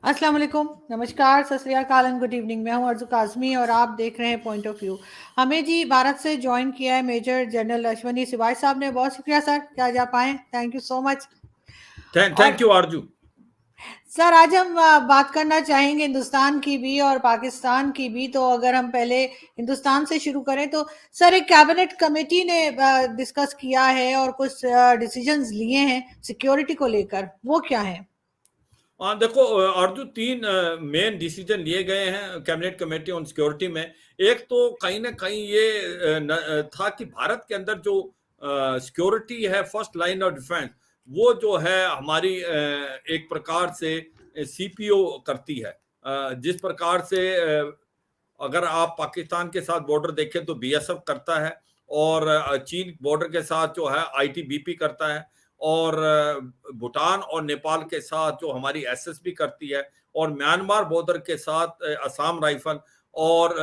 अस्सलाम वालेकुम, नमस्कार, सत श्री अकाल एंड गुड इवनिंग। मैं हूं अर्ज़ू काज़मी और आप देख रहे हैं पॉइंट ऑफ व्यू। हमें जी भारत से ज्वाइन किया है मेजर जनरल अश्वनी सिवाई साहब ने। बहुत शुक्रिया सर कि आज आप आए, थैंक यू सो मच। और थैंक यू आरजू। सर आज हम बात करना चाहेंगे हिंदुस्तान की भी और पाकिस्तान की भी। तो अगर हम पहले हिंदुस्तान से शुरू करें तो सर एक कैबिनेट कमेटी ने डिस्कस किया है और कुछ डिसीजंस लिए हैं सिक्योरिटी को लेकर, वो क्या है? हाँ देखो आरजू, तीन मेन डिसीजन लिए गए हैं कैबिनेट कमेटी ऑन सिक्योरिटी में। एक तो कहीं ना कहीं ये था कि भारत के अंदर जो सिक्योरिटी है, फर्स्ट लाइन ऑफ डिफेंस, वो जो है हमारी एक प्रकार से सीपीओ करती है। जिस प्रकार से अगर आप पाकिस्तान के साथ बॉर्डर देखें तो बीएसएफ करता है, और चीन बॉर्डर के साथ जो है आईटीबीपी करता है, और भूटान और नेपाल के साथ जो हमारी एसएसबी करती है, और म्यांमार बॉर्डर के साथ असम राइफल, और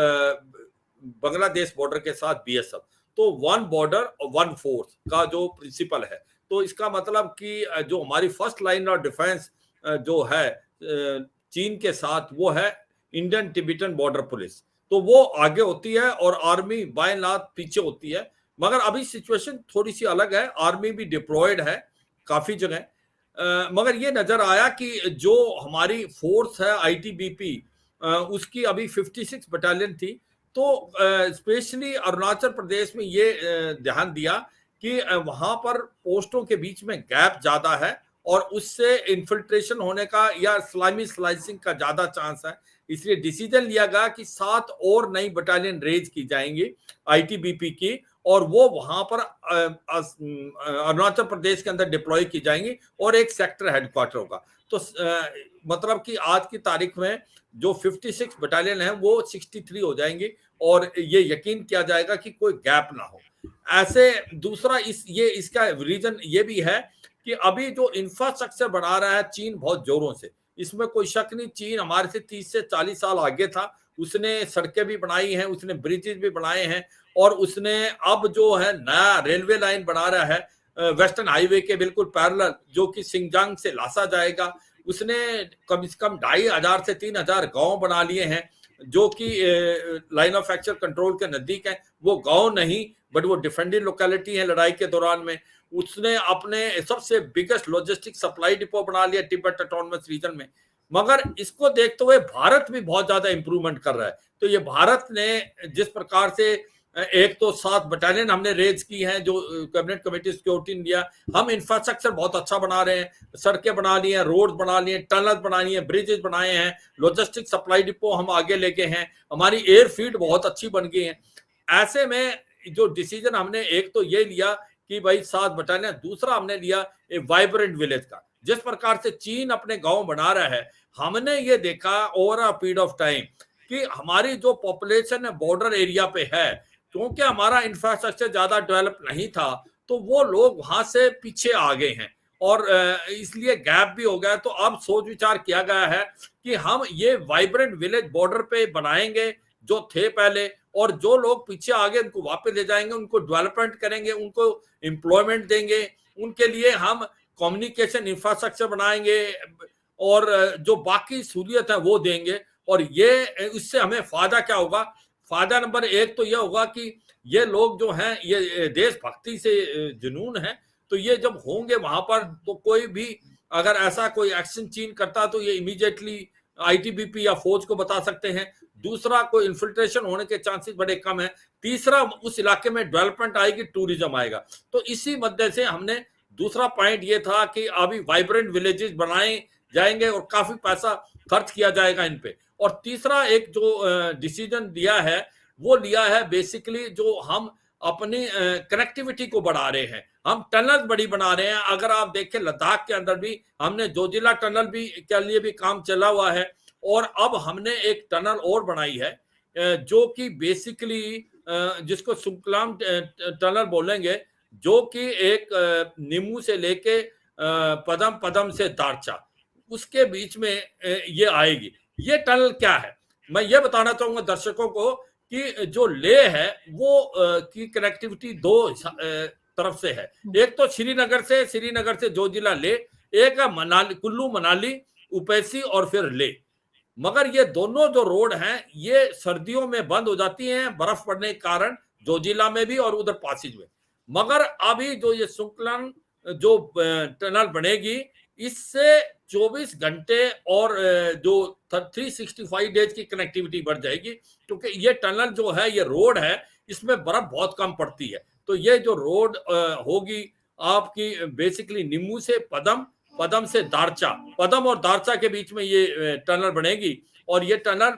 बांग्लादेश बॉर्डर के साथ बीएसएफ। तो वन बॉर्डर और वन फोर्स का जो प्रिंसिपल है, तो इसका मतलब कि जो हमारी फर्स्ट लाइन ऑफ डिफेंस जो है चीन के साथ, वो है इंडियन टिबेटन बॉर्डर पुलिस। तो वो आगे होती है और आर्मी बाय एंड लार्ज पीछे होती है। मगर अभी सिचुएशन थोड़ी सी अलग है, आर्मी भी डिप्लॉयड है काफी जगह। मगर ये नजर आया कि जो हमारी फोर्स है आईटीबीपी, उसकी अभी 56 बटालियन थी। तो स्पेशली अरुणाचल प्रदेश में ये ध्यान दिया कि वहां पर पोस्टों के बीच में गैप ज्यादा है, और उससे इन्फिल्ट्रेशन होने का या इस्लामी स्लाइसिंग का ज्यादा चांस है। इसलिए डिसीजन लिया गया कि 7 और नई बटालियन रेज की जाएंगी आईटीबीपी की, और वो वहां पर अरुणाचल प्रदेश के अंदर डिप्लॉय की जाएंगी, और एक सेक्टर हेडक्वार्टर होगा। तो मतलब कि आज की तारीख में जो 56 बटालियन है वो 63 हो जाएंगी, और ये यकीन किया जाएगा कि कोई गैप ना हो। ऐसे दूसरा इसका रीजन ये भी है कि अभी जो इंफ्रास्ट्रक्चर बना रहा है चीन बहुत जोरों से, इसमें कोई शक नहीं। चीन हमारे से 30 से 40 साल आगे था। उसने सड़कें भी बनाई हैं, उसने ब्रिजेस भी बनाए हैं, और उसने अब जो है नया रेलवे लाइन बना रहा है वेस्टर्न हाईवे के बिल्कुल पैरेलल, जो कि सिंगजांग से लासा जाएगा। उसने कम से कम 2,500 से 3,000 गांव बना लिए हैं, जो कि लाइन ऑफ एक्शन कंट्रोल के नजदीक है। वो गांव नहीं, बट वो डिफेंडेड लोकेलिटी है लड़ाई के दौरान में। उसने अपने सबसे बिगेस्ट लॉजिस्टिक सप्लाई डिपो बना लिया तिब्बत ऑटोनमस रीजन में। मगर इसको देखते हुए भारत भी बहुत ज्यादा इंप्रूवमेंट कर रहा है। तो ये भारत ने जिस प्रकार से एक तो 7 बटालियन हमने रेज की हैं, जो कैबिनेट कमेटी सिक्योरिटी ने दिया। हम इंफ्रास्ट्रक्चर बहुत अच्छा बना रहे हैं, सड़कें बना ली हैं, रोड बना लिए, टनल बना लिए, ब्रिजेस बनाए हैं, लॉजिस्टिक सप्लाई डिपो हम आगे लेके हैं, हमारी एयरफील्ड बहुत अच्छी बन गई है। ऐसे में जो डिसीजन हमने एक तो ये लिया कि भाई 7 बटालियन, दूसरा हमने लिया एक वाइब्रेंट विलेज का। जिस प्रकार से चीन अपने गांव बना रहा है, हमने ये देखा over a period of time कि हमारी जो पॉपुलेशन है बॉर्डर एरिया पे है, क्योंकि हमारा इंफ्रास्ट्रक्चर ज्यादा डेवलप नहीं था, तो वो लोग वहां से पीछे आ गए हैं, और इसलिए गैप भी हो गया। तो अब सोच विचार किया गया है कि हम ये वाइब्रेंट विलेज बॉर्डर पे बनाएंगे जो थे पहले, और जो लोग पीछे आ गए उनको वापस ले जाएंगे, उनको डेवलपमेंट करेंगे, उनको एम्प्लॉयमेंट देंगे, उनके लिए हम कम्युनिकेशन इंफ्रास्ट्रक्चर बनाएंगे, और जो बाकी सहूलियत है वो देंगे। और ये इससे हमें फायदा क्या होगा? फायदा नंबर एक तो यह होगा कि ये लोग जो हैं ये देशभक्ति से जुनून है, तो ये जब होंगे वहां पर, तो कोई भी अगर ऐसा कोई एक्शन चीन करता तो ये इमीडिएटली आईटीबीपी या फौज को बता सकते हैं। दूसरा, कोई इन्फिल्ट्रेशन होने के चांसेस बड़े कम है। तीसरा, उस इलाके में डेवलपमेंट आएगी, टूरिज्म आएगा। तो इसी मद्दे से हमने दूसरा पॉइंट ये था कि अभी वाइब्रेंट विलेजेस बनाए जाएंगे और काफी पैसा खर्च किया जाएगा इन पे। और तीसरा एक जो डिसीजन दिया है, वो लिया है बेसिकली जो हम अपनी कनेक्टिविटी को बढ़ा रहे हैं, हम टनल बड़ी बना रहे हैं। अगर आप देखें लद्दाख के अंदर भी हमने जोजिला टनल भी के लिए भी काम चला हुआ है, और अब हमने एक टनल और बनाई है जो कि बेसिकली जिसको सुकलाम टनल बोलेंगे, जो कि एक निमू से लेके पदम, पदम से दारचा, उसके बीच में ये आएगी। ये टनल क्या है, मैं ये बताना चाहूंगा दर्शकों को कि जो ले है वो की कनेक्टिविटी दो तरफ से है। एक तो श्रीनगर से जोजिला ले, एक है मनाली, कुल्लू मनाली, उपेसी और फिर ले। मगर ये दोनों जो रोड हैं ये सर्दियों में बंद हो जाती हैं बर्फ पड़ने के कारण, जोजिला में भी और उधर पासिज में। मगर अभी जो ये सुकलन जो टनल बनेगी, इससे 24 घंटे और जो 365 डेज की कनेक्टिविटी बढ़ जाएगी, क्योंकि ये टनल जो है, ये रोड है, इसमें बर्फ बहुत कम पड़ती है। तो ये जो रोड होगी आपकी बेसिकली निम्मू से पदम, पदम से दारचा, पदम और दारचा के बीच में ये टनल बनेगी और ये टनल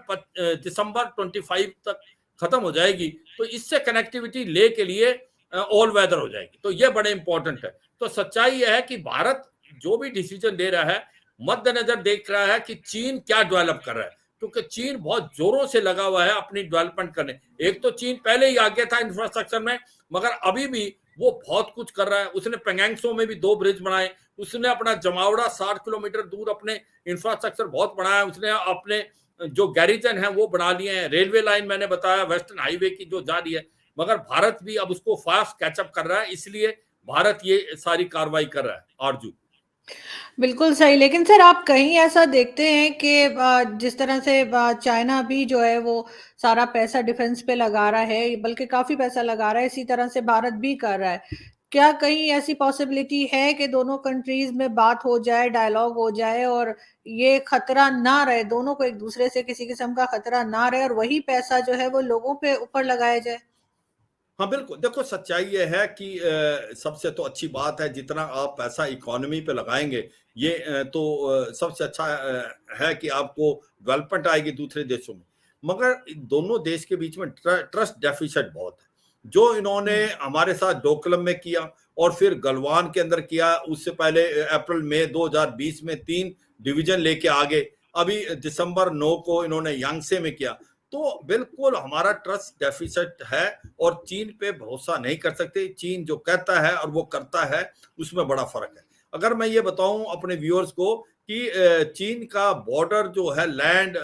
दिसंबर 25 तक खत्म हो जाएगी। तो इससे कनेक्टिविटी ले के लिए ऑल वेदर हो जाएगी। तो ये बड़े इंपॉर्टेंट है। तो सच्चाई यह है कि भारत जो भी डिसीजन ले रहा है, मद्देनजर देख रहा है कि चीन क्या डेवलप कर रहा है, क्योंकि चीन बहुत जोरों से लगा हुआ है अपनी डेवलपमेंट करने। एक तो चीन पहले ही आगे था इंफ्रास्ट्रक्चर में, मगर अभी भी वो बहुत कुछ कर रहा है। उसने पेंगेंगसो में भी 2 ब्रिज बनाए, उसने अपना जमावड़ा 60 किलोमीटर दूर अपने इंफ्रास्ट्रक्चर बहुत बढ़ाया, उसने अपने जो गैरिजन है वो बना लिए हैं, रेलवे लाइन मैंने बताया वेस्टर्न हाईवे की जो जा रही है। मगर भारत भी अब उसको फास्ट कैचअप कर रहा है, इसलिए भारत ये सारी कार्रवाई कर रहा है। आरजू बिल्कुल सही। लेकिन सर आप कहीं ऐसा देखते हैं कि जिस तरह से चाइना भी जो है वो सारा पैसा डिफेंस पे लगा रहा है, बल्कि काफी पैसा लगा रहा है, इसी तरह से भारत भी कर रहा है। क्या कहीं ऐसी पॉसिबिलिटी है कि दोनों कंट्रीज में बात हो जाए, डायलॉग हो जाए और ये खतरा ना रहे, दोनों को एक दूसरे से किसी किस्म का खतरा ना रहे और वही पैसा जो है वो लोगों पे ऊपर लगाया जाए? हाँ बिल्कुल, देखो सच्चाई ये है कि सबसे तो अच्छी बात है जितना आप पैसा इकोनॉमी पे लगाएंगे, ये तो सबसे अच्छा है कि आपको डेवलपमेंट आएगी दूसरे देशों में। मगर दोनों देश के बीच में ट्रस्ट डेफिसिट बहुत है। जो इन्होंने हमारे साथ डोकलम में किया और फिर गलवान के अंदर किया, उससे पहले अप्रैल मई 2020 में 3 डिवीजन लेके आगे, अभी दिसंबर 9 को इन्होंने यांगसे में किया। तो बिल्कुल हमारा ट्रस्ट डेफिसिट है और चीन पे भरोसा नहीं कर सकते। चीन जो कहता है और वो करता है, उसमें बड़ा फर्क है। अगर मैं ये बताऊं अपने व्यूअर्स को कि चीन का बॉर्डर जो है लैंड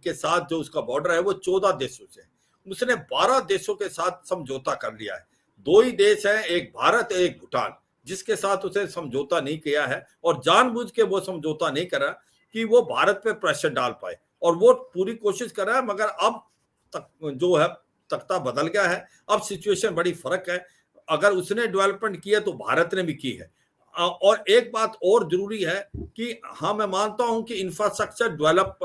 के साथ, जो उसका बॉर्डर है वो 14 देशों से है। उसने 12 देशों के साथ समझौता कर लिया है। 2 ही देश हैं, एक भारत एक भूटान, जिसके साथ उसे समझौता नहीं किया है और जानबूझ के वो समझौता नहीं करा कि वो भारत पे प्रेशर डाल पाए, और वो पूरी कोशिश कर रहा है। मगर अब तक जो है तख्ता बदल गया है, अब सिचुएशन बड़ी फर्क है। अगर उसने डेवलपमेंट किया तो भारत ने भी की है। और एक बात और जरूरी है कि हाँ, मैं मानता हूं कि इंफ्रास्ट्रक्चर डेवलप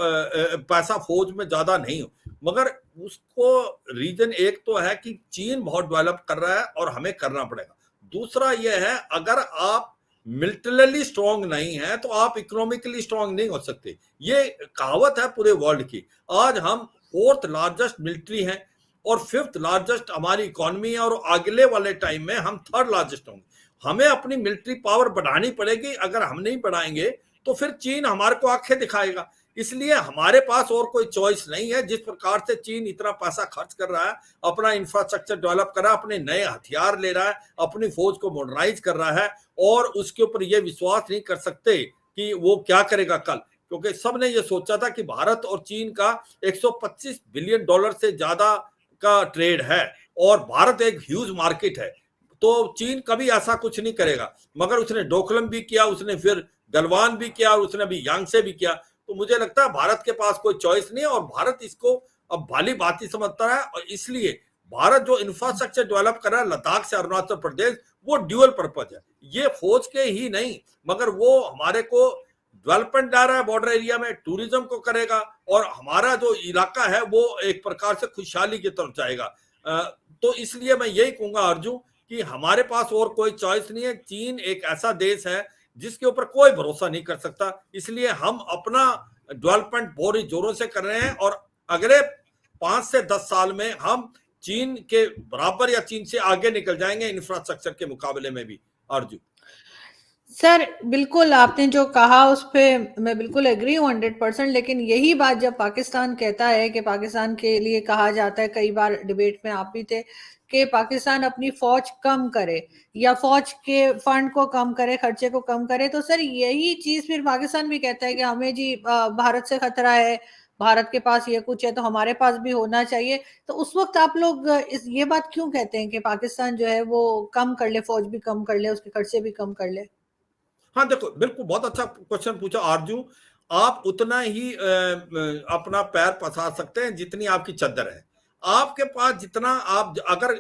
पैसा फौज में ज्यादा नहीं हो, मगर उसको रीजन एक तो है कि चीन बहुत डेवलप कर रहा है और हमें करना पड़ेगा। दूसरा यह है, अगर आप मिलिटरली स्ट्रांग नहीं है तो आप इकोनॉमिकली स्ट्रांग नहीं हो सकते। ये कहावत है पूरे वर्ल्ड की। आज हम 4th लार्जेस्ट मिलिट्री हैं और 5th लार्जेस्ट हमारी इकोनॉमी है, और अगले वाले टाइम में हम 3rd लार्जेस्ट होंगे। हमें अपनी मिलिट्री पावर बढ़ानी पड़ेगी। अगर हम नहीं बढ़ाएंगे तो फिर चीन हमारे को आंखें दिखाएगा। इसलिए हमारे पास और कोई चॉइस नहीं है। जिस प्रकार से चीन इतना पैसा खर्च कर रहा है, अपना इंफ्रास्ट्रक्चर डेवलप कर रहा है, अपने नए हथियार ले रहा है, अपनी फौज को मॉडर्नाइज कर रहा है, और उसके ऊपर ये विश्वास नहीं कर सकते कि वो क्या करेगा कल, क्योंकि सबने ये सोचा था कि भारत और चीन का 125 बिलियन डॉलर से ज्यादा का ट्रेड है और भारत एक ह्यूज मार्केट है, तो चीन कभी ऐसा कुछ नहीं करेगा। मगर उसने डोकलम भी किया, उसने फिर गलवान भी किया और उसने अभी यांगसे भी किया। तो मुझे लगता है भारत के पास कोई चॉइस नहीं है और भारत इसको अब भाली भांति समझता है। और इसलिए भारत जो इंफ्रास्ट्रक्चर डेवलप कर रहा है लद्दाख से अरुणाचल प्रदेश, वो ड्यूअल पर्पज है। ये फौज के ही नहीं, मगर वो हमारे को डेवलपमेंट ला रहा है बॉर्डर एरिया में, टूरिज्म को करेगा, और हमारा जो इलाका है वो एक प्रकार से खुशहाली की तरफ जाएगा। तो इसलिए मैं यही कहूंगा अर्जुन कि हमारे पास और कोई चॉइस नहीं है। चीन एक ऐसा देश है जिसके ऊपर कोई भरोसा नहीं कर सकता। इसलिए हम अपना डेवलपमेंट बहुत ही जोरों से कर रहे हैं और अगले 5 से 10 साल में हम चीन के बराबर या चीन से आगे निकल जाएंगे इंफ्रास्ट्रक्चर के मुकाबले में भी। अर्जुन सर बिल्कुल, आपने जो कहा उस पे मैं बिल्कुल एग्री हूँ 100%। लेकिन यही बात जब पाकिस्तान कहता है कि पाकिस्तान के लिए कहा जाता है, कई बार डिबेट में आप भी थे, कि पाकिस्तान अपनी फौज कम करे या फौज के फंड को कम करे, खर्चे को कम करे, तो सर यही चीज फिर पाकिस्तान भी कहता है कि हमें जी भारत से खतरा है, भारत के पास ये कुछ है तो हमारे पास भी होना चाहिए। तो उस वक्त आप लोग ये बात क्यों कहते हैं कि पाकिस्तान जो है वो कम कर ले, फौज भी कम कर ले, उसके खर्चे भी कम कर ले? हाँ देखो, बिल्कुल बहुत अच्छा क्वेश्चन पूछा आरजू। आप उतना ही अपना पैर पसार सकते हैं जितनी आपकी चद्दर है। आपके पास जितना आप अगर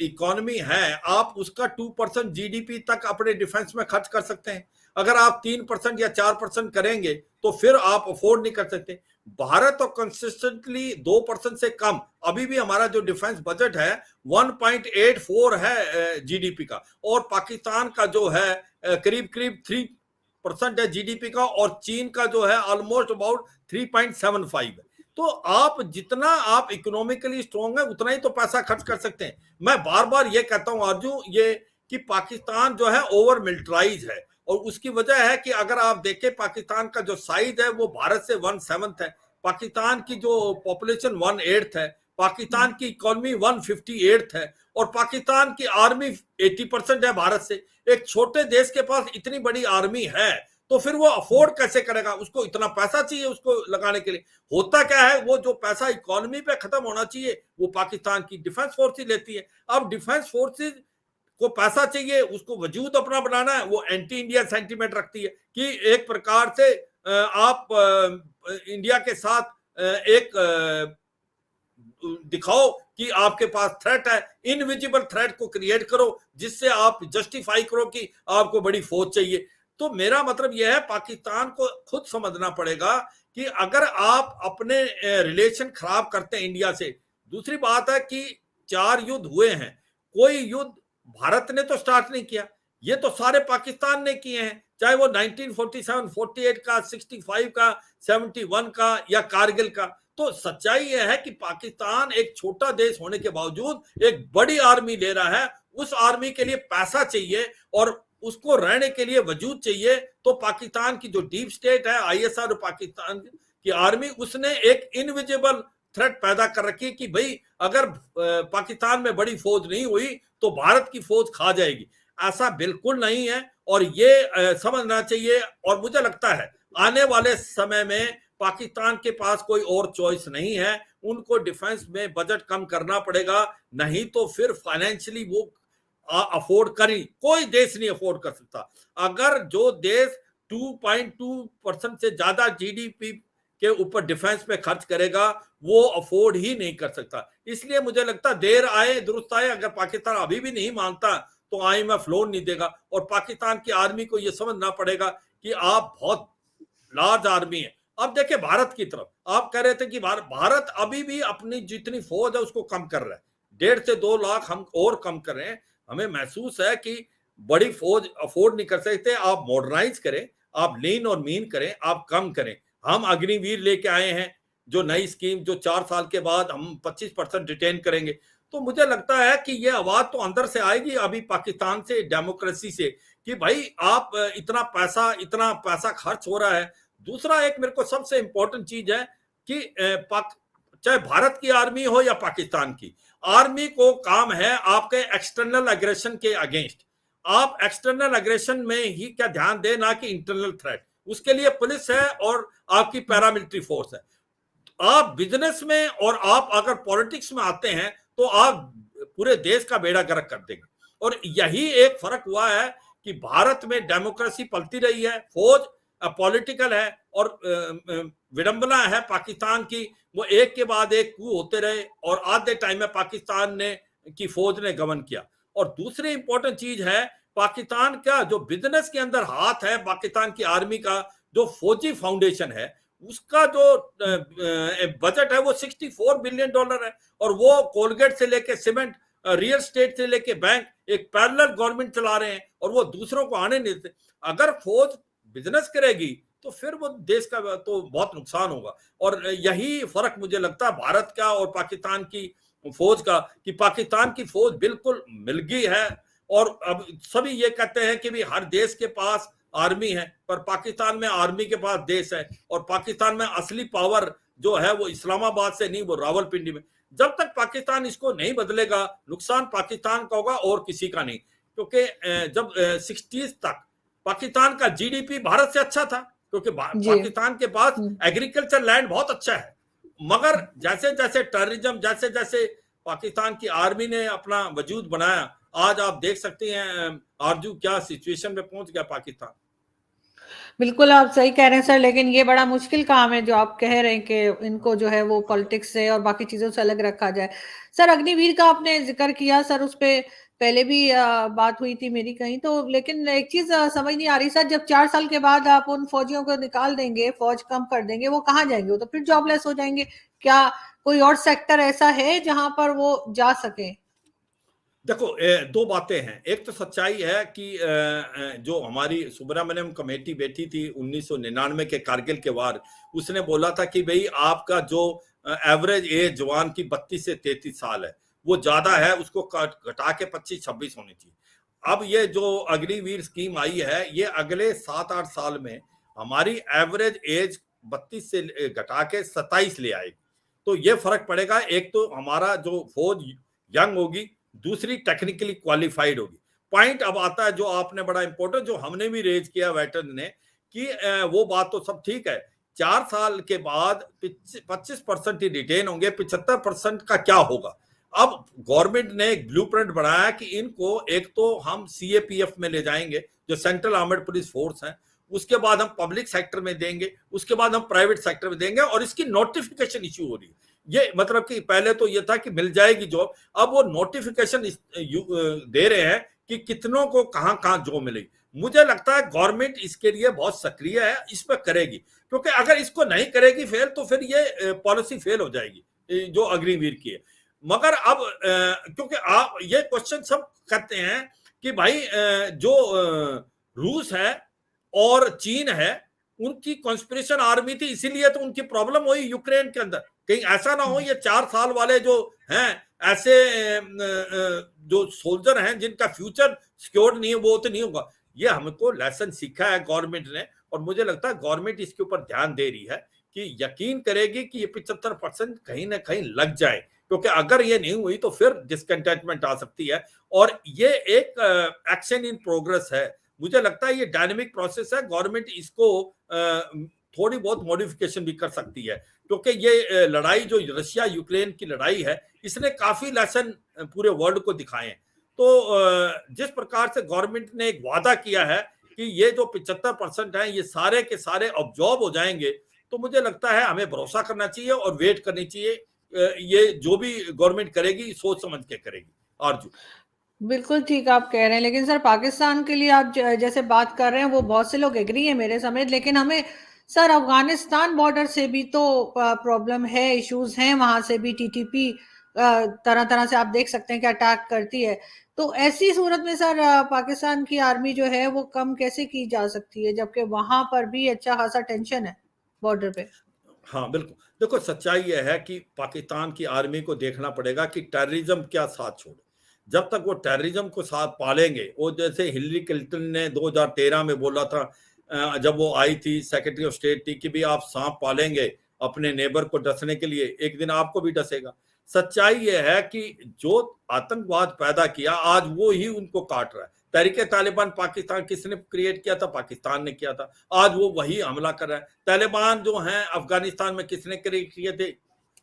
इकोनॉमी है, आप उसका 2% जीडीपी तक अपने डिफेंस में खर्च कर सकते हैं। अगर आप 3% या 4% करेंगे तो फिर आप अफोर्ड नहीं कर सकते। भारत तो कंसिस्टेंटली 2% से कम, अभी भी हमारा जो डिफेंस बजट है 1.84 है जीडीपी का, और पाकिस्तान का जो है करीब करीब 3% है जीडीपी का, और चीन का जो है ऑलमोस्ट अबाउट 3.75 है। तो आप जितना आप इकोनॉमिकली स्ट्रांग है उतना ही तो पैसा खर्च कर सकते हैं। मैं बार बार ये कहता हूं अर्जुन, ये कि पाकिस्तान जो है ओवर मिलिटराइज है, और उसकी वजह है कि अगर आप देखें पाकिस्तान का जो साइज है वो भारत से 1/7 है, पाकिस्तान की जो पॉपुलेशन 1/8 है, पाकिस्तान की इकोनॉमी 158 है, और पाकिस्तान की आर्मी 80% है भारत से। एक छोटे देश के पास इतनी बड़ी आर्मी है तो फिर वो अफोर्ड कैसे करेगा? उसको इतना पैसा चाहिए उसको लगाने के लिए। होता क्या है, वो जो पैसा इकोनॉमी पे खत्म होना चाहिए वो पाकिस्तान की डिफेंस फोर्सेज लेती है। अब डिफेंस फोर्सेज को पैसा चाहिए, उसको वजूद अपना बनाना है, वो एंटी इंडिया सेंटीमेंट रखती है कि एक प्रकार से आप इंडिया के साथ एक दिखाओ कि आपके पास थ्रेट है, इनविजिबल थ्रेट को क्रिएट करो जिससे आप जस्टिफाई करो कि आपको बड़ी फौज चाहिए। तो मेरा मतलब यह है पाकिस्तान को खुद समझना पड़ेगा कि अगर आप अपने रिलेशन खराब करते हैं इंडिया से। दूसरी बात है कि 4 युद्ध हुए हैं, कोई युद्ध भारत ने तो स्टार्ट नहीं किया, ये तो सारे पाकिस्तान ने किए हैं, चाहे वो 1947 48 का, 65 का, 71 का या कारगिल का। तो सच्चाई यह है कि पाकिस्तान एक छोटा देश होने के बावजूद एक बड़ी आर्मी ले रहा है। उस आर्मी के लिए पैसा चाहिए और उसको रहने के लिए वजूद चाहिए। तो पाकिस्तान की जो डीप स्टेट है, आईएसआर और पाकिस्तान की आर्मी, उसने एक इनविजिबल थ्रेट पैदा कर रखी है कि भाई अगर पाकिस्तान में बड़ी फौज नहीं हुई तो भारत की फौज खा जाएगी। ऐसा बिल्कुल नहीं है, और ये समझना चाहिए। और मुझे लगता है आने वाले समय में पाकिस्तान के पास कोई और चॉइस नहीं है, उनको डिफेंस में बजट कम करना पड़ेगा, नहीं तो फिर फाइनेंशियली वो अफोर्ड करी, कोई देश नहीं अफोर्ड कर सकता। अगर जो देश 2.2% से ज्यादा जीडीपी के ऊपर डिफेंस पे खर्च करेगा वो अफोर्ड ही नहीं कर सकता। इसलिए मुझे लगता देर आए दुरुस्त आए, अगर पाकिस्तान अभी भी नहीं मानता तो आईएमएफ लोन नहीं देगा। और पाकिस्तान की आर्मी को यह समझना पड़ेगा कि आप बहुत लार्ज आर्मी है। अब देखिए भारत की तरफ, आप कह रहे थे कि भारत अभी भी अपनी जितनी फौज है उसको कम कर रहा है, 1.5 से 2 लाख हम और कम कर रहे हैं। हमें महसूस है कि बड़ी फौज अफोर्ड नहीं कर सकते, आप मॉडर्नाइज करें, आप लीन और मीन करें, आप कम करें। हम अग्निवीर लेके आए हैं जो नई स्कीम, जो 4 साल के बाद हम 25% रिटेन करेंगे। तो मुझे लगता है कि ये आवाज तो अंदर से आएगी अभी पाकिस्तान से, डेमोक्रेसी से, कि भाई आप इतना पैसा खर्च हो रहा है। दूसरा एक मेरे को सबसे इंपॉर्टेंट चीज है कि चाहे भारत की आर्मी हो या पाकिस्तान की आर्मी को काम है आपके एक्सटर्नल एग्रेशन के अगेंस्ट। आप एक्सटर्नल एग्रेशन में ही क्या ध्यान दें, ना कि इंटरनल थ्रेट। उसके लिए पुलिस है और आपकी पैरामिलिट्री फोर्स है। आप बिजनेस में और आप अगर पॉलिटिक्स में आते हैं तो आप पूरे देश का बेड़ा गर्क कर देंगे। और यही एक फर्क हुआ है कि भारत में डेमोक्रेसी पलती रही है, फौज पॉलिटिकल है, और विडंबना है पाकिस्तान की, वो एक के बाद एक कू होते रहे और आधे टाइम में पाकिस्तान ने की फौज ने गमन किया। और दूसरी इंपॉर्टेंट चीज है पाकिस्तान का जो बिजनेस के अंदर हाथ है, पाकिस्तान की आर्मी का जो फौजी फाउंडेशन है उसका जो बजट है वो $64 बिलियन है। और वो कोलगेट से लेके सीमेंट, रियल स्टेट से लेके बैंक, एक पैरेलल गवर्नमेंट चला रहे हैं और वो दूसरों को आने नहीं देते। अगर फौज बिजनेस करेगी तो फिर वो देश का तो बहुत नुकसान होगा। और यही फर्क मुझे लगता है भारत का और पाकिस्तान की फौज का, कि पाकिस्तान की फौज बिल्कुल मिल गई है। और अब सभी ये कहते हैं कि भी हर देश के पास आर्मी है, पर पाकिस्तान में आर्मी के पास देश है। और पाकिस्तान में असली पावर जो है वो इस्लामाबाद से नहीं, वो रावलपिंडी में। जब तक पाकिस्तान इसको नहीं बदलेगा नुकसान पाकिस्तान का होगा और किसी का नहीं। क्योंकि जब 60s तक पाकिस्तान का जीडीपी भारत से अच्छा था, क्योंकि पाकिस्तान के पास एग्रीकल्चर लैंड बहुत अच्छा है। मगर जैसे जैसे टेररिज्म, जैसे जैसे पाकिस्तान की आर्मी ने अपना वजूद बनाया, आज आप देख सकते हैं आरजू क्या सिचुएशन में पहुंच गया पाकिस्तान। बिल्कुल, आप सही कह रहे हैं सर, लेकिन ये बड़ा मुश्किल काम है जो आप कह रहे हैं कि इनको जो है वो पॉलिटिक्स से और बाकी चीज़ों से अलग रखा जाए। सर अग्निवीर का आपने ज़िक्र किया सर, उस पे पहले भी बात हुई थी मेरी कहीं तो, लेकिन एक चीज़ समझ नहीं आ रही सर, जब 4 साल के बाद आप उन फौजियों को निकाल देंगे, फौज कम कर देंगे, वो कहाँ जाएँगे? वो तो फिर जॉबलेस हो जाएँगे। क्या कोई और सेक्टर ऐसा है जहाँ पर वो जा सकें? देखो, दो बातें हैं। एक तो सच्चाई है कि जो हमारी सुब्रमण्यम कमेटी बैठी थी 1999 के कारगिल के वार, उसने बोला था कि भाई आपका जो एवरेज एज जवान की 32 से 33 साल है, वो ज्यादा है, उसको घटा के 25-26 होनी चाहिए। अब ये जो अग्निवीर स्कीम आई है, ये अगले 7-8 साल में हमारी एवरेज एज 32 से घटा के 27 ले आएगी। तो ये फर्क पड़ेगा। एक तो हमारा जो फौज यंग होगी, दूसरी टेक्निकली क्वालिफाइड होगी। पॉइंट अब आता है जो आपने बड़ा इंपॉर्टेंट, जो हमने भी रेज किया वेटरन ने, कि वो बात तो सब ठीक है, 4 साल के बाद 25% ही रिटेन होंगे, 75% का क्या होगा। अब गवर्नमेंट ने एक ब्लूप्रिंट बनाया कि इनको एक तो हम सीएपीएफ में ले जाएंगे, जो सेंट्रल आर्मड पुलिस फोर्स है, उसके बाद हम पब्लिक सेक्टर में देंगे, उसके बाद हम प्राइवेट सेक्टर में देंगे, और इसकी नोटिफिकेशन इश्यू हो रही है। ये मतलब कि पहले तो ये था कि मिल जाएगी जॉब, अब वो नोटिफिकेशन दे रहे हैं कि कितनों को कहां कहां जॉब मिलेगी। मुझे लगता है गवर्नमेंट इसके लिए बहुत सक्रिय है, इस पर करेगी, क्योंकि अगर इसको नहीं करेगी फेल, तो फिर ये पॉलिसी फेल हो जाएगी जो अग्निवीर की है। मगर अब क्योंकि आप ये क्वेश्चन सब करते हैं कि भाई जो रूस है और चीन है, उनकी कॉन्स्पिरेशन आर्मी थी, इसीलिए तो उनकी प्रॉब्लम हुई यूक्रेन के अंदर। कहीं ऐसा ना हो ये 4 साल वाले जो हैं ऐसे जो सोल्जर हैं जिनका फ्यूचर सिक्योर नहीं है, वो तो नहीं होगा। ये हमको लेसन सीखा है गवर्नमेंट ने, और मुझे लगता है गवर्नमेंट इसके ऊपर ध्यान दे रही है कि यकीन करेगी कि ये 75% कहीं ना कहीं लग जाए, क्योंकि अगर ये नहीं हुई तो फिर डिसकंटेंटमेंट आ सकती है। और ये एक एक्शन इन प्रोग्रेस है। मुझे लगता है ये डायनेमिक प्रोसेस है, गवर्नमेंट इसको थोड़ी बहुत मॉडिफिकेशन भी कर सकती है, क्योंकि ये लड़ाई जो रशिया यूक्रेन की लड़ाई है, इसने काफी लेसन पूरे वर्ल्ड को दिखाए हैं। तो जिस प्रकार से गवर्नमेंट ने एक वादा किया है कि ये जो 75% है ये सारे के सारे ऑब्जॉर्ब हो जाएंगे, तो मुझे लगता है हमें भरोसा करना चाहिए और वेट करनी चाहिए। ये जो भी गवर्नमेंट करेगी सोच समझ के करेगी। आरजू। बिल्कुल ठीक आप कह रहे हैं, लेकिन सर पाकिस्तान के लिए आप जैसे बात कर रहे हैं वो बहुत से लोग एग्री है मेरे समेत, लेकिन हमें सर अफगानिस्तान बॉर्डर से भी तो प्रॉब्लम है, इश्यूज हैं, वहां से भी टीटीपी तरह तरह से आप देख सकते हैं कि अटैक करती है। तो ऐसी सूरत में सर पाकिस्तान की आर्मी जो है वो कम कैसे की जा सकती है, जबकि वहां पर भी अच्छा खासा टेंशन है बॉर्डर पे। हाँ बिल्कुल। देखो, सच्चाई यह है कि पाकिस्तान की आर्मी को देखना पड़ेगा कि टेररिज्म क्या साथ छोड़े। जब तक वो टेररिज्म को साथ पालेंगे, वो जैसे हिलरी क्लिंटन ने 2013 में बोला था, जब वो आई थी, सेक्रेटरी ऑफ स्टेट थी, कि भी आप सांप पालेंगे अपने नेबर को डसने के लिए, एक दिन आपको भी डसेगा। सच्चाई यह है कि जो आतंकवाद पैदा किया आज वो ही उनको काट रहा है। तहरीक तालिबान पाकिस्तान किसने क्रिएट किया था? पाकिस्तान ने किया था। आज वो वही हमला कर रहा है। तालिबान जो है अफगानिस्तान में किसने क्रिएट किए थे?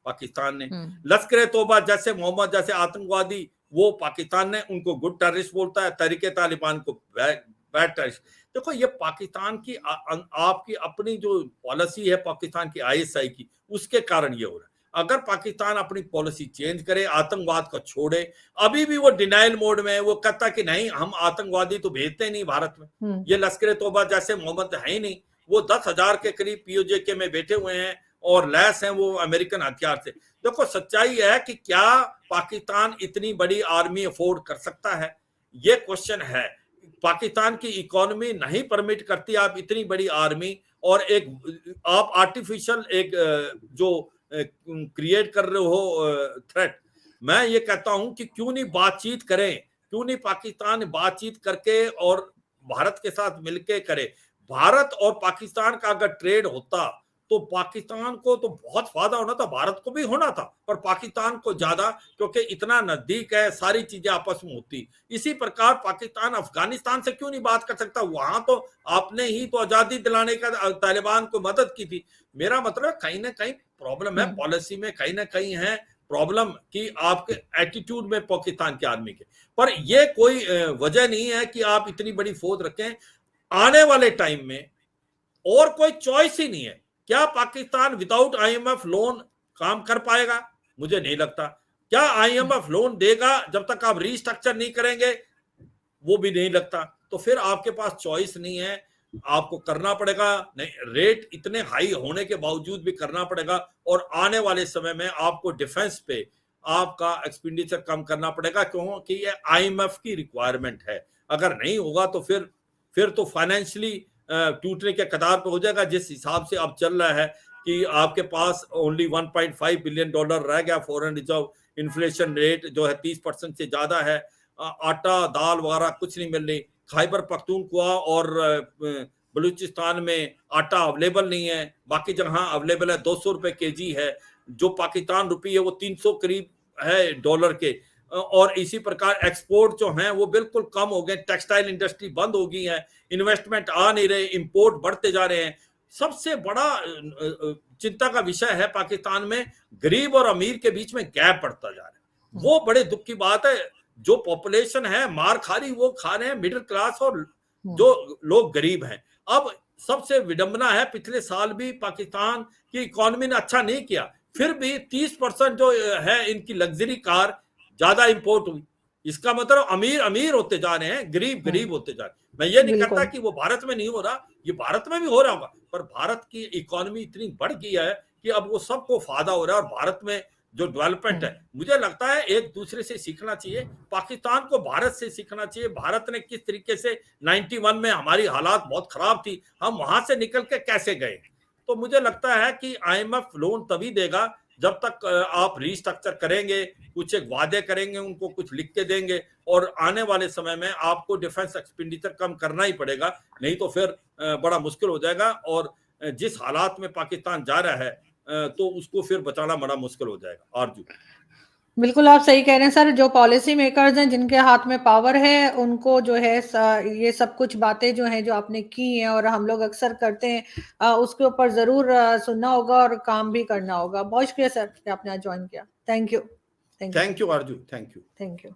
पाकिस्तान ने। लश्कर तोबा जैसे मोहम्मद जैसे आतंकवादी, वो पाकिस्तान ने उनको गुड टेररिस्ट बोलता है, तहरीक तालिबान को बैड टेररिस्ट। देखो, ये पाकिस्तान की आपकी अपनी जो पॉलिसी है पाकिस्तान की आईएसआई की, उसके कारण ये हो रहा है। अगर पाकिस्तान अपनी पॉलिसी चेंज करे, आतंकवाद को छोड़े, अभी भी वो डिनाइल मोड में है, वो कहता कि नहीं हम आतंकवादी तो भेजते नहीं भारत में, ये लश्कर तोबा जैसे मोहम्मद है ही नहीं, वो 10,000 के करीब पीओजे में बैठे हुए हैं और लैस हैं वो अमेरिकन हथियार से। देखो, सच्चाई है कि क्या पाकिस्तान इतनी बड़ी आर्मी अफोर्ड कर सकता है, ये क्वेश्चन है। पाकिस्तान की इकोनॉमी नहीं परमिट करती आप इतनी बड़ी आर्मी, और एक आप आर्टिफिशियल एक जो क्रिएट कर रहे हो थ्रेट। मैं ये कहता हूं कि क्यों नहीं बातचीत करें, क्यों नहीं पाकिस्तान बातचीत करके और भारत के साथ मिलके करे। भारत और पाकिस्तान का अगर ट्रेड होता तो पाकिस्तान को तो बहुत फायदा होना था, भारत को भी होना था, पर पाकिस्तान को ज्यादा, क्योंकि इतना नजदीक है, सारी चीजें आपस में होती। इसी प्रकार पाकिस्तान अफगानिस्तान से क्यों नहीं बात कर सकता? वहां तो आपने ही तो आजादी दिलाने का तालिबान को मदद की थी। मेरा मतलब कहीं ना कहीं प्रॉब्लम है पॉलिसी में, कहीं ना कहीं है प्रॉब्लम कि आपके एटीट्यूड में पाकिस्तान की आर्मी के। पर यह कोई वजह नहीं है कि आप इतनी बड़ी फौज रखें। आने वाले टाइम में और कोई चॉइस ही नहीं है। क्या पाकिस्तान विदाउट आईएमएफ लोन काम कर पाएगा? मुझे नहीं लगता। क्या आईएमएफ लोन देगा जब तक आप रीस्ट्रक्चर नहीं करेंगे? वो भी नहीं लगता। तो फिर आपके पास चॉइस नहीं है, आपको करना पड़ेगा। नहीं, रेट इतने हाई होने के बावजूद भी करना पड़ेगा, और आने वाले समय में आपको डिफेंस पे आपका एक्सपेंडिचर कम करना पड़ेगा, क्योंकि ये आईएमएफ की रिक्वायरमेंट है। अगर नहीं होगा तो फिर तो फाइनेंशियली टूटने के कगार पे हो जाएगा। जिस हिसाब से अब चल रहा है कि आपके पास ओनली 1.5 बिलियन डॉलर रह गया फॉरेन रिजर्व, इन्फ्लेशन रेट जो है 30% से ज्यादा है, आटा दाल वगैरह कुछ नहीं मिल रही। खैबर पख्तूनख्वा और बलूचिस्तान में आटा अवेलेबल नहीं है, बाकी जगह अवेलेबल है। 200 रुपए केजी है, जो पाकिस्तान रुपी है वो 300 करीब है डॉलर के। और इसी प्रकार एक्सपोर्ट जो हैं वो बिल्कुल कम हो गए, टेक्सटाइल इंडस्ट्री बंद हो गई है, इन्वेस्टमेंट आ नहीं रहे, इंपोर्ट बढ़ते जा रहे हैं। सबसे बड़ा चिंता का विषय है पाकिस्तान में गरीब और अमीर के बीच में गैप बढ़ता जा रहा है। वो बड़े दुख की बात है। जो पॉपुलेशन है मार खा रही, वो खा रहे हैं मिडिल क्लास और जो लोग गरीब हैं। अब सबसे विडंबना है, पिछले साल भी पाकिस्तान की इकोनॉमी ने अच्छा नहीं किया, फिर भी 30% जो है इनकी लग्जरी कार ज्यादा इंपोर्ट हुई। इसका मतलब अमीर अमीर होते जा रहे हैं, गरीब गरीब होते जा रहे हैं। मैं ये नहीं कहता कि वो भारत में नहीं हो रहा, ये भारत में भी हो रहा होगा, पर भारत की इकोनॉमी इतनी बढ़ गई है कि अब वो सबको फायदा हो रहा है। और भारत में जो डेवलपमेंट है, मुझे लगता है एक दूसरे से सीखना चाहिए, पाकिस्तान को भारत से सीखना चाहिए। भारत ने किस तरीके से 91 में हमारी हालात बहुत खराब थी, हम वहां से निकल के कैसे गए। तो मुझे लगता है कि आईएमएफ लोन तभी देगा जब तक आप रीस्ट्रक्चर करेंगे, कुछ एक वादे करेंगे, उनको कुछ लिख के देंगे, और आने वाले समय में आपको डिफेंस एक्सपेंडिचर कम करना ही पड़ेगा, नहीं तो फिर बड़ा मुश्किल हो जाएगा। और जिस हालात में पाकिस्तान जा रहा है तो उसको फिर बचाना बड़ा मुश्किल हो जाएगा। आरजू, बिल्कुल आप सही कह रहे हैं सर। जो पॉलिसी मेकर्स हैं, जिनके हाथ में पावर है, उनको जो है ये सब कुछ बातें जो हैं, जो आपने की हैं और हम लोग अक्सर करते हैं, उसके ऊपर जरूर सुनना होगा और काम भी करना होगा। बहुत शुक्रिया सर कि आपने आज ज्वाइन किया। Thank you. Thank you Aarzoo, thank you. Thank you.